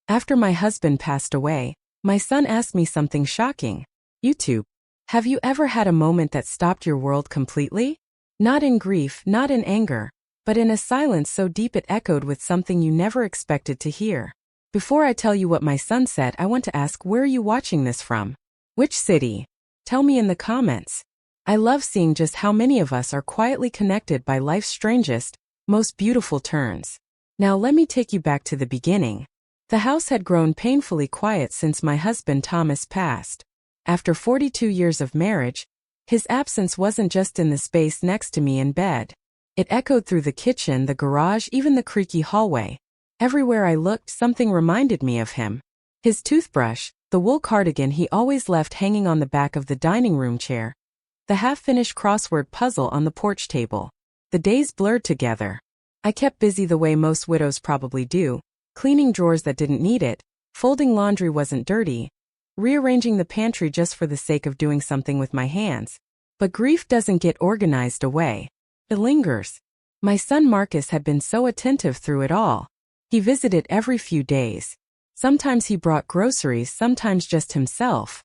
After my husband passed away, my son asked me something shocking. YouTube. Have you ever had a moment that stopped your world completely? Not in grief, not in anger, but in a silence so deep it echoed with something you never expected to hear. Before I tell you what my son said, I want to ask, where are you watching this from? Which city? Tell me in the comments. I love seeing just how many of us are quietly connected by life's strangest, most beautiful turns. Now let me take you back to the beginning. The house had grown painfully quiet since my husband Thomas passed. After 42 years of marriage, his absence wasn't just in the space next to me in bed. It echoed through the kitchen, the garage, even the creaky hallway. Everywhere I looked, something reminded me of him. His toothbrush, the wool cardigan he always left hanging on the back of the dining room chair, the half-finished crossword puzzle on the porch table. The days blurred together. I kept busy the way most widows probably do, cleaning drawers that didn't need it, folding laundry wasn't dirty, rearranging the pantry just for the sake of doing something with my hands. But grief doesn't get organized away. It lingers. My son Marcus had been so attentive through it all. He visited every few days. Sometimes he brought groceries, sometimes just himself.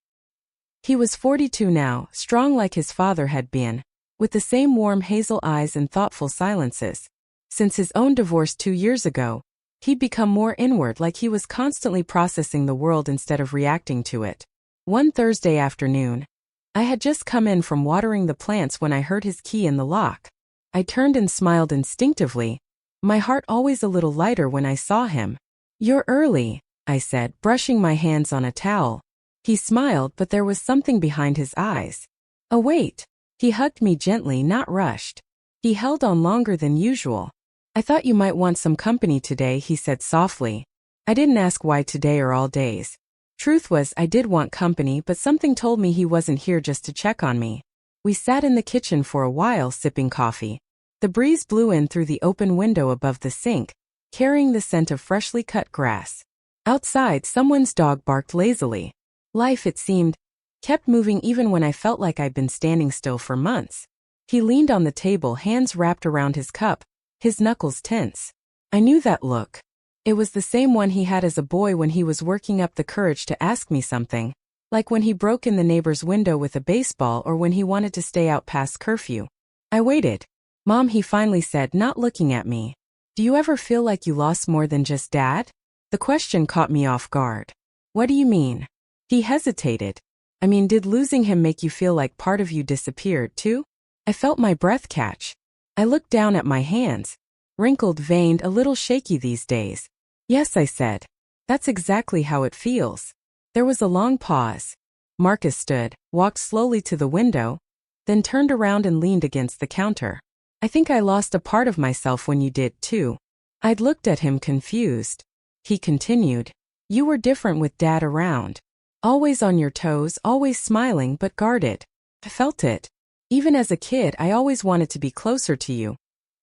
He was 42 now, strong like his father had been, with the same warm hazel eyes and thoughtful silences. Since his own divorce 2 years ago, he'd become more inward, like he was constantly processing the world instead of reacting to it. One Thursday afternoon, I had just come in from watering the plants when I heard his key in the lock. I turned and smiled instinctively, my heart always a little lighter when I saw him. "You're early," I said, brushing my hands on a towel. He smiled, but there was something behind his eyes. "Oh wait." He hugged me gently, not rushed. He held on longer than usual. "I thought you might want some company today," he said softly. I didn't ask why today or all days. Truth was, I did want company, but something told me he wasn't here just to check on me. We sat in the kitchen for a while, sipping coffee. The breeze blew in through the open window above the sink, carrying the scent of freshly cut grass. Outside, someone's dog barked lazily. Life, it seemed, kept moving even when I felt like I'd been standing still for months. He leaned on the table, hands wrapped around his cup, his knuckles tense. I knew that look. It was the same one he had as a boy when he was working up the courage to ask me something, like when he broke in the neighbor's window with a baseball or when he wanted to stay out past curfew. I waited. "Mom," he finally said, not looking at me. "Do you ever feel like you lost more than just Dad?" The question caught me off guard. "What do you mean?" He hesitated. "I mean, did losing him make you feel like part of you disappeared, too?" I felt my breath catch. I looked down at my hands. Wrinkled, veined, a little shaky these days. "Yes," I said. "That's exactly how it feels." There was a long pause. Marcus stood, walked slowly to the window, then turned around and leaned against the counter. "I think I lost a part of myself when you did, too." I'd looked at him confused. He continued. "You were different with Dad around. Always on your toes, always smiling but guarded. I felt it. Even as a kid, I always wanted to be closer to you.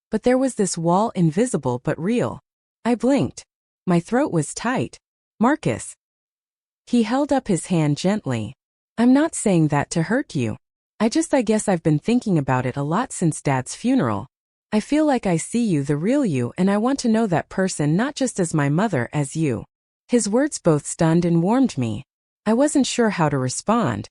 But there was this wall, invisible but real." I blinked. My throat was tight. "Marcus." He held up his hand gently. "I'm not saying that to hurt you. I guess I've been thinking about it a lot since Dad's funeral. I feel like I see you, the real you, and I want to know that person not just as my mother, as you." His words both stunned and warmed me. I wasn't sure how to respond.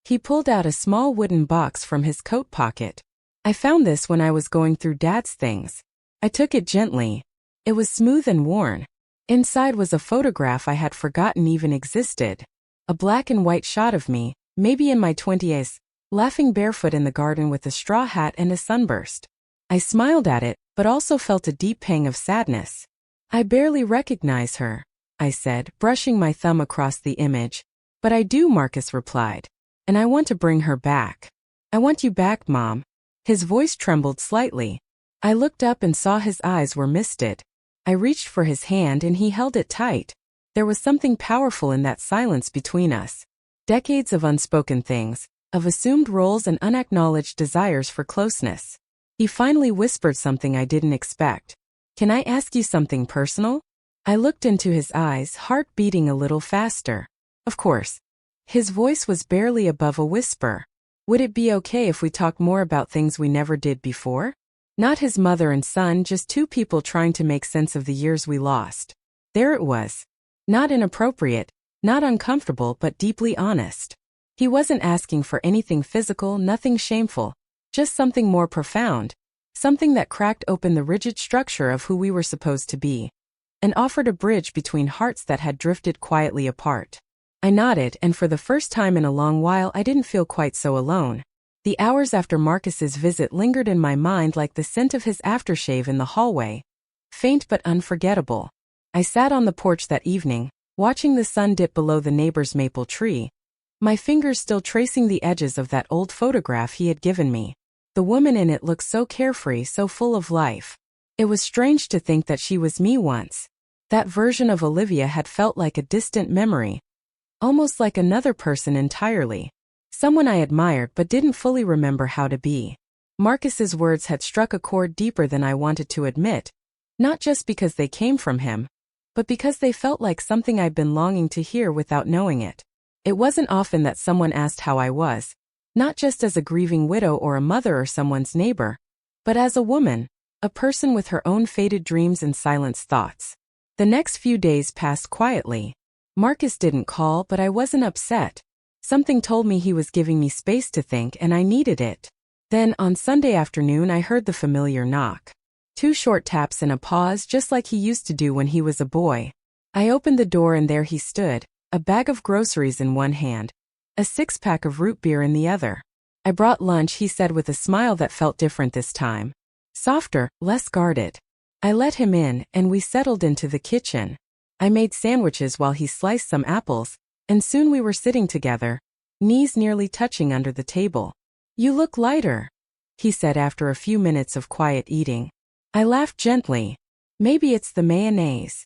He pulled out a small wooden box from his coat pocket. "I found this when I was going through Dad's things." I took it gently. It was smooth and worn. Inside was a photograph I had forgotten even existed. A black and white shot of me, maybe in my 20s, laughing barefoot in the garden with a straw hat and a sunburst. I smiled at it, but also felt a deep pang of sadness. "I barely recognize her," I said, brushing my thumb across the image. "But I do," Marcus replied. "And I want to bring her back." "I want you back, Mom." His voice trembled slightly. I looked up and saw his eyes were misted. I reached for his hand and he held it tight. There was something powerful in that silence between us. Decades of unspoken things, of assumed roles and unacknowledged desires for closeness. He finally whispered something I didn't expect. "Can I ask you something personal?" I looked into his eyes, heart beating a little faster. "Of course." His voice was barely above a whisper. "Would it be okay if we talked more about things we never did before?" Not his mother and son, just two people trying to make sense of the years we lost. There it was. Not inappropriate, not uncomfortable, but deeply honest. He wasn't asking for anything physical, nothing shameful, just something more profound, something that cracked open the rigid structure of who we were supposed to be, and offered a bridge between hearts that had drifted quietly apart. I nodded, and for the first time in a long while I didn't feel quite so alone. The hours after Marcus's visit lingered in my mind like the scent of his aftershave in the hallway, faint but unforgettable. I sat on the porch that evening, watching the sun dip below the neighbor's maple tree, my fingers still tracing the edges of that old photograph he had given me. The woman in it looked so carefree, so full of life. It was strange to think that she was me once. That version of Olivia had felt like a distant memory, almost like another person entirely. Someone I admired but didn't fully remember how to be. Marcus's words had struck a chord deeper than I wanted to admit, not just because they came from him, but because they felt like something I'd been longing to hear without knowing it. It wasn't often that someone asked how I was, not just as a grieving widow or a mother or someone's neighbor, but as a woman, a person with her own faded dreams and silenced thoughts. The next few days passed quietly. Marcus didn't call, but I wasn't upset. Something told me he was giving me space to think, and I needed it. Then, on Sunday afternoon, I heard the familiar knock. 2 short taps and a pause, just like he used to do when he was a boy. I opened the door and there he stood, a bag of groceries in one hand, a 6-pack of root beer in the other. I brought lunch, he said with a smile that felt different this time. Softer, less guarded. I let him in, and we settled into the kitchen. I made sandwiches while he sliced some apples, and soon we were sitting together, knees nearly touching under the table. "You look lighter," he said after a few minutes of quiet eating. I laughed gently. "Maybe it's the mayonnaise."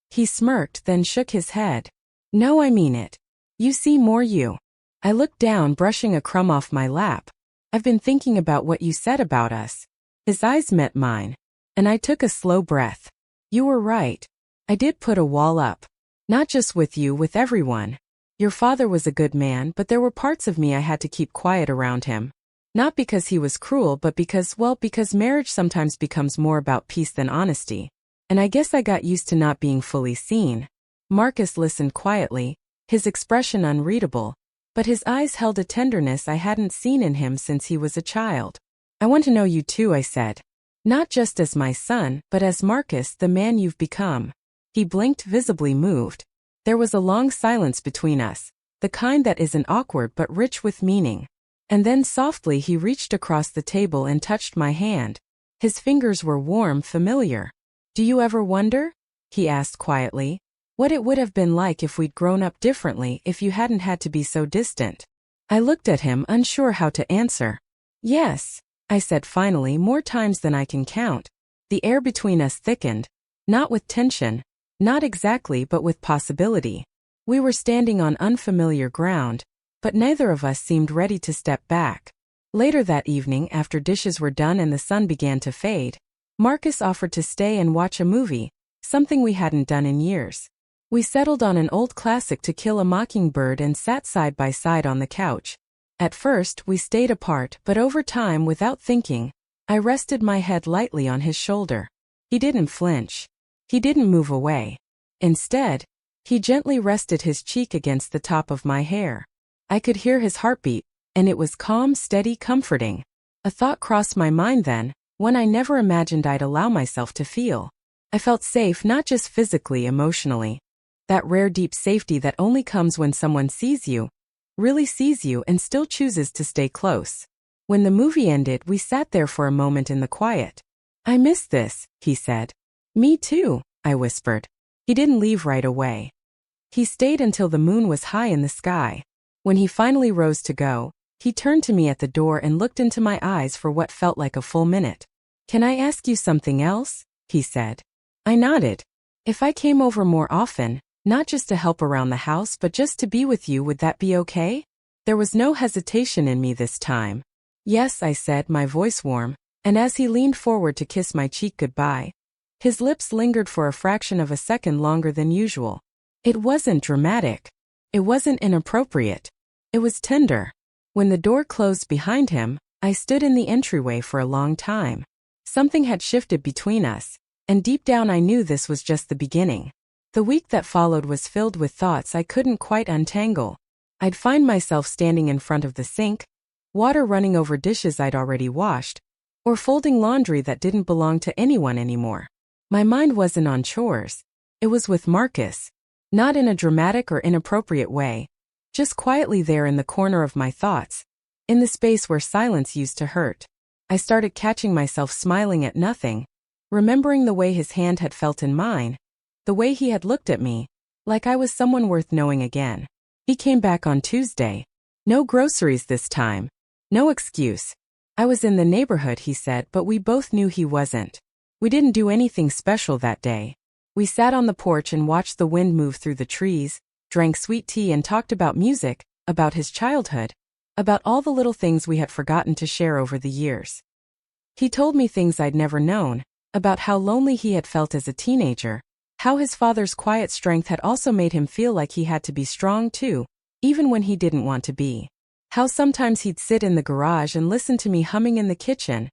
He smirked, then shook his head. "No, I mean it. You seem more you." I looked down, brushing a crumb off my lap. "I've been thinking about what you said about us." His eyes met mine, and I took a slow breath. "You were right. I did put a wall up. Not just with you, with everyone. Your father was a good man, but there were parts of me I had to keep quiet around him. Not because he was cruel, but because marriage sometimes becomes more about peace than honesty. And I guess I got used to not being fully seen." Marcus listened quietly, his expression unreadable, but his eyes held a tenderness I hadn't seen in him since he was a child. "I want to know you too," I said. "Not just as my son, but as Marcus, the man you've become." He blinked, visibly moved. There was a long silence between us, the kind that isn't awkward but rich with meaning. And then softly he reached across the table and touched my hand. His fingers were warm, familiar. "Do you ever wonder," he asked quietly, "what it would have been like if we'd grown up differently, if you hadn't had to be so distant?" I looked at him, unsure how to answer. "Yes," I said finally, "more times than I can count." The air between us thickened, not with tension, not exactly, but with possibility. We were standing on unfamiliar ground, but neither of us seemed ready to step back. Later that evening, after dishes were done and the sun began to fade, Marcus offered to stay and watch a movie, something we hadn't done in years. We settled on an old classic, To Kill a Mockingbird, and sat side by side on the couch. At first, we stayed apart, but over time, without thinking, I rested my head lightly on his shoulder. He didn't flinch. He didn't move away. Instead, he gently rested his cheek against the top of my hair. I could hear his heartbeat, and it was calm, steady, comforting. A thought crossed my mind then, one I never imagined I'd allow myself to feel. I felt safe, not just physically, emotionally. That rare deep safety that only comes when someone sees you, really sees you, and still chooses to stay close. When the movie ended, we sat there for a moment in the quiet. "I miss this," he said. "Me too," I whispered. He didn't leave right away. He stayed until the moon was high in the sky. When he finally rose to go, he turned to me at the door and looked into my eyes for what felt like a full minute. "Can I ask you something else?" he said. I nodded. "If I came over more often, not just to help around the house but just to be with you, would that be okay?" There was no hesitation in me this time. "Yes," I said, my voice warm, and as he leaned forward to kiss my cheek goodbye, his lips lingered for a fraction of a second longer than usual. It wasn't dramatic. It wasn't inappropriate. It was tender. When the door closed behind him, I stood in the entryway for a long time. Something had shifted between us, and deep down I knew this was just the beginning. The week that followed was filled with thoughts I couldn't quite untangle. I'd find myself standing in front of the sink, water running over dishes I'd already washed, or folding laundry that didn't belong to anyone anymore. My mind wasn't on chores. It was with Marcus. Not in a dramatic or inappropriate way, just quietly there in the corner of my thoughts, in the space where silence used to hurt. I started catching myself smiling at nothing, remembering the way his hand had felt in mine, the way he had looked at me, like I was someone worth knowing again. He came back on Tuesday. No groceries this time. No excuse. I was in the neighborhood, he said, but we both knew he wasn't. We didn't do anything special that day. We sat on the porch and watched the wind move through the trees, drank sweet tea and talked about music, about his childhood, about all the little things we had forgotten to share over the years. He told me things I'd never known, about how lonely he had felt as a teenager, how his father's quiet strength had also made him feel like he had to be strong too, even when he didn't want to be. How sometimes he'd sit in the garage and listen to me humming in the kitchen,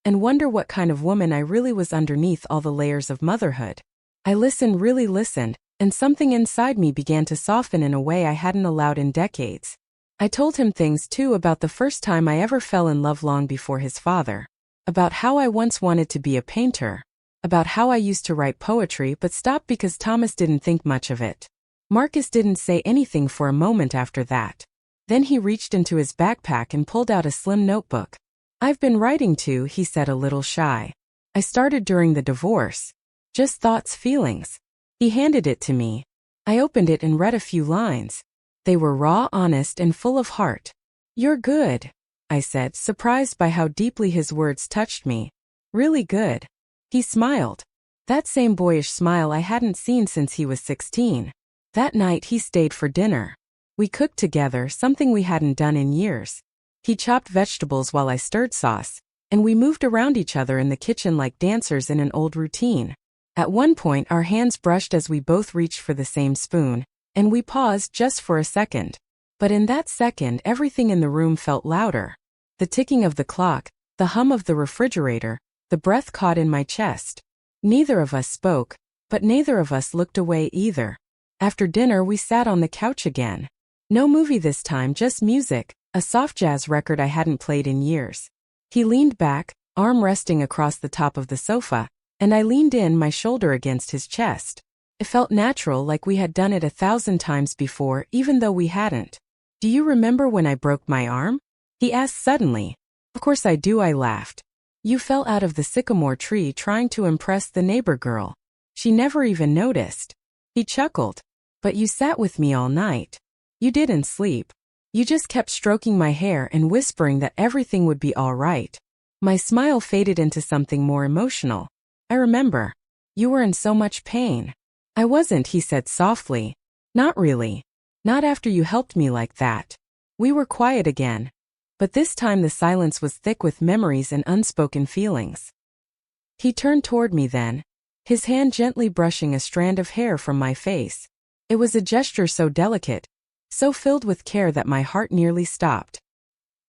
and wonder what kind of woman I really was underneath all the layers of motherhood. I listened, really listened, and something inside me began to soften in a way I hadn't allowed in decades. I told him things too about the first time I ever fell in love long before his father, about how I once wanted to be a painter, about how I used to write poetry but stopped because Thomas didn't think much of it. Marcus didn't say anything for a moment after that. Then he reached into his backpack and pulled out a slim notebook. "I've been writing too," he said, a little shy. "I started during the divorce. Just thoughts, feelings." He handed it to me. I opened it and read a few lines. They were raw, honest, and full of heart. "You're good," I said, surprised by how deeply his words touched me. "Really good." He smiled. That same boyish smile I hadn't seen since he was 16. That night he stayed for dinner. We cooked together, something we hadn't done in years. He chopped vegetables while I stirred sauce, and we moved around each other in the kitchen like dancers in an old routine. At one point our hands brushed as we both reached for the same spoon, and we paused just for a second. But in that second everything in the room felt louder. The ticking of the clock, the hum of the refrigerator, the breath caught in my chest. Neither of us spoke, but neither of us looked away either. After dinner we sat on the couch again. No movie this time, just music, a soft jazz record I hadn't played in years. He leaned back, arm resting across the top of the sofa, and I leaned in, my shoulder against his chest. It felt natural, like we had done it 1,000 times before, even though we hadn't. "Do you remember when I broke my arm?" he asked suddenly. "Of course I do," I laughed. "You fell out of the sycamore tree trying to impress the neighbor girl. She never even noticed." He chuckled. "But you sat with me all night. You didn't sleep. You just kept stroking my hair and whispering that everything would be all right." My smile faded into something more emotional. "I remember. You were in so much pain." "I wasn't," he said softly. "Not really. Not after you helped me like that." We were quiet again. But this time the silence was thick with memories and unspoken feelings. He turned toward me then, his hand gently brushing a strand of hair from my face. It was a gesture so delicate, so filled with care that my heart nearly stopped.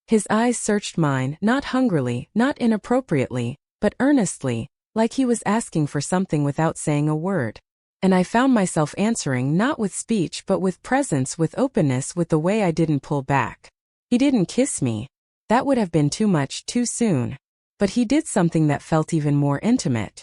His eyes searched mine, not hungrily, not inappropriately, but earnestly, like he was asking for something without saying a word. And I found myself answering, not with speech but with presence, with openness, with the way I didn't pull back. He didn't kiss me. That would have been too much, too soon. But he did something that felt even more intimate.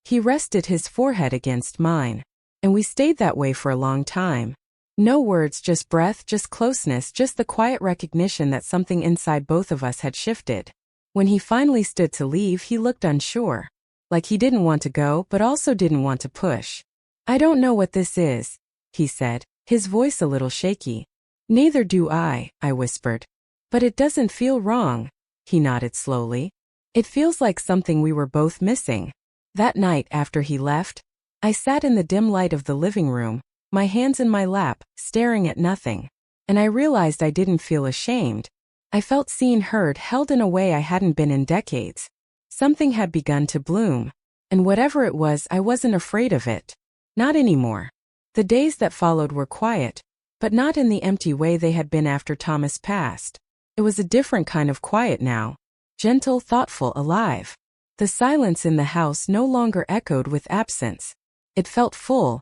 He rested his forehead against mine. And we stayed that way for a long time. No words, just breath, just closeness, just the quiet recognition that something inside both of us had shifted. When he finally stood to leave, he looked unsure. Like he didn't want to go, but also didn't want to push. "I don't know what this is," he said, his voice a little shaky. "Neither do I," I whispered. "But it doesn't feel wrong," he nodded slowly. "It feels like something we were both missing." That night after he left, I sat in the dim light of the living room, my hands in my lap, staring at nothing. And I realized I didn't feel ashamed. I felt seen, heard, held in a way I hadn't been in decades. Something had begun to bloom. And whatever it was, I wasn't afraid of it. Not anymore. The days that followed were quiet, but not in the empty way they had been after Thomas passed. It was a different kind of quiet now. Gentle, thoughtful, alive. The silence in the house no longer echoed with absence. It felt full,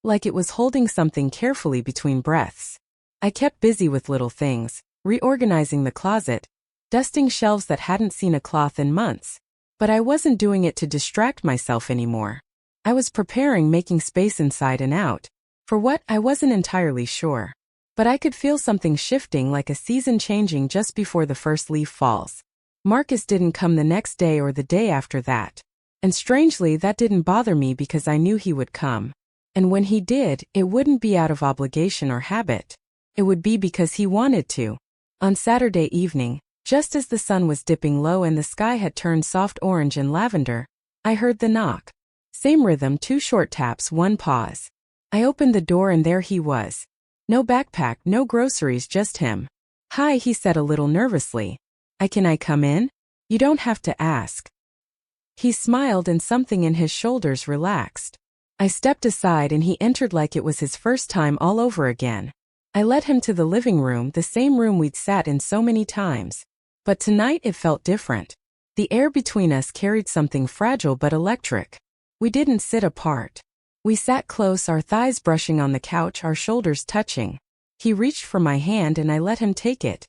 like it was holding something carefully between breaths. I kept busy with little things, reorganizing the closet, dusting shelves that hadn't seen a cloth in months. But I wasn't doing it to distract myself anymore. I was preparing, making space inside and out. For what, I wasn't entirely sure. But I could feel something shifting, like a season changing just before the first leaf falls. Marcus didn't come the next day or the day after that. And strangely, that didn't bother me because I knew he would come. And when he did, it wouldn't be out of obligation or habit. It would be because he wanted to. On Saturday evening, just as the sun was dipping low and the sky had turned soft orange and lavender, I heard the knock. Same rhythm, 2 short taps, 1 pause. I opened the door and there he was. No backpack, no groceries, just him. "Hi," he said a little nervously. Can I come in? You don't have to ask." He smiled and something in his shoulders relaxed. I stepped aside and he entered like it was his first time all over again. I led him to the living room, the same room we'd sat in so many times. But tonight it felt different. The air between us carried something fragile but electric. We didn't sit apart. We sat close, our thighs brushing on the couch, our shoulders touching. He reached for my hand and I let him take it.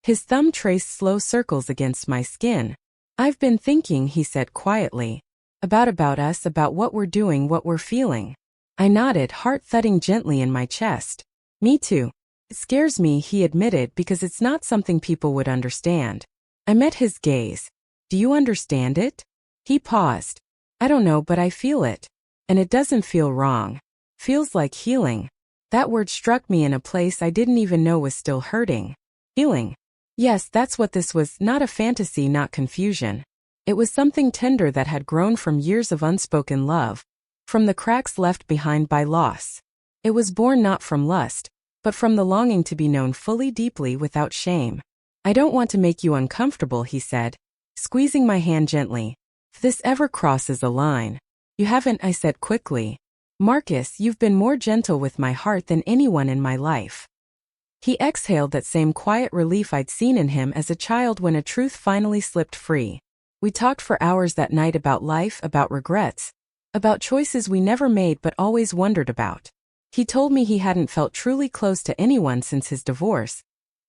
His thumb traced slow circles against my skin. "I've been thinking," he said quietly, about us, about what we're doing, what we're feeling." I nodded, heart thudding gently in my chest. "Me too. It scares me," he admitted, "because it's not something people would understand." I met his gaze. "Do you understand it?" He paused. "I don't know, but I feel it. And it doesn't feel wrong. Feels like healing." That word struck me in a place I didn't even know was still hurting. Healing. Yes, that's what this was, not a fantasy, not confusion. It was something tender that had grown from years of unspoken love, from the cracks left behind by loss. It was born not from lust, but from the longing to be known fully, deeply, without shame. "I don't want to make you uncomfortable," he said, squeezing my hand gently. "If this ever crosses a line." "You haven't," I said quickly. "Marcus, you've been more gentle with my heart than anyone in my life." He exhaled, that same quiet relief I'd seen in him as a child when a truth finally slipped free. We talked for hours that night about life, about regrets, about choices we never made but always wondered about. He told me he hadn't felt truly close to anyone since his divorce,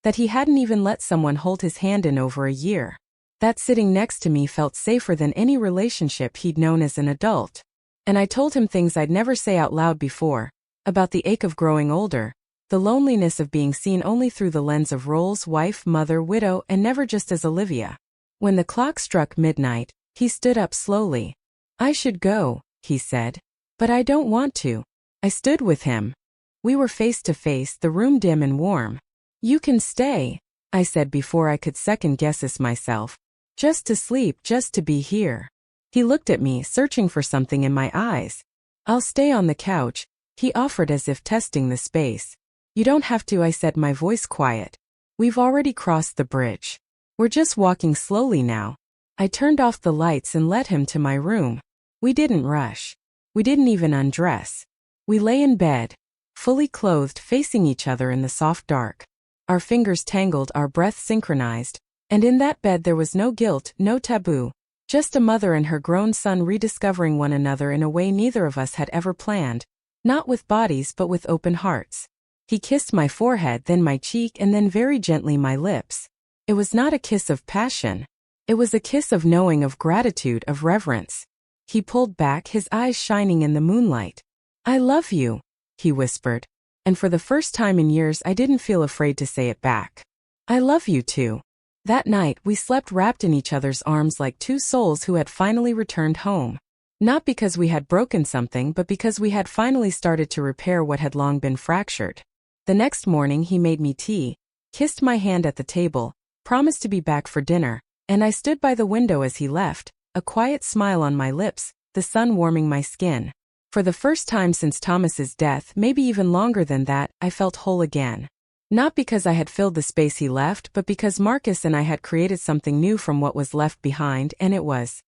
that he hadn't even let someone hold his hand in over a year. That sitting next to me felt safer than any relationship he'd known as an adult. And I told him things I'd never say out loud before, about the ache of growing older, the loneliness of being seen only through the lens of roles, wife, mother, widow, and never just as Olivia. When the clock struck midnight, he stood up slowly. "I should go," he said. "But I don't want to." I stood with him. We were face to face, the room dim and warm. "You can stay," I said before I could second guess this myself. "Just to sleep, just to be here." He looked at me, searching for something in my eyes. "I'll stay on the couch," he offered as if testing the space. "You don't have to," I said, my voice quiet. "We've already crossed the bridge. We're just walking slowly now." I turned off the lights and led him to my room. We didn't rush. We didn't even undress. We lay in bed, fully clothed, facing each other in the soft dark. Our fingers tangled, our breath synchronized, and in that bed there was no guilt, no taboo, just a mother and her grown son rediscovering one another in a way neither of us had ever planned, not with bodies but with open hearts. He kissed my forehead, then my cheek, and then very gently my lips. It was not a kiss of passion. It was a kiss of knowing, of gratitude, of reverence. He pulled back, his eyes shining in the moonlight. "I love you," he whispered, and for the first time in years I didn't feel afraid to say it back. "I love you too." That night we slept wrapped in each other's arms like two souls who had finally returned home. Not because we had broken something, but because we had finally started to repair what had long been fractured. The next morning he made me tea, kissed my hand at the table, promised to be back for dinner, and I stood by the window as he left, a quiet smile on my lips, the sun warming my skin. For the first time since Thomas's death, maybe even longer than that, I felt whole again. Not because I had filled the space he left, but because Marcus and I had created something new from what was left behind, and it was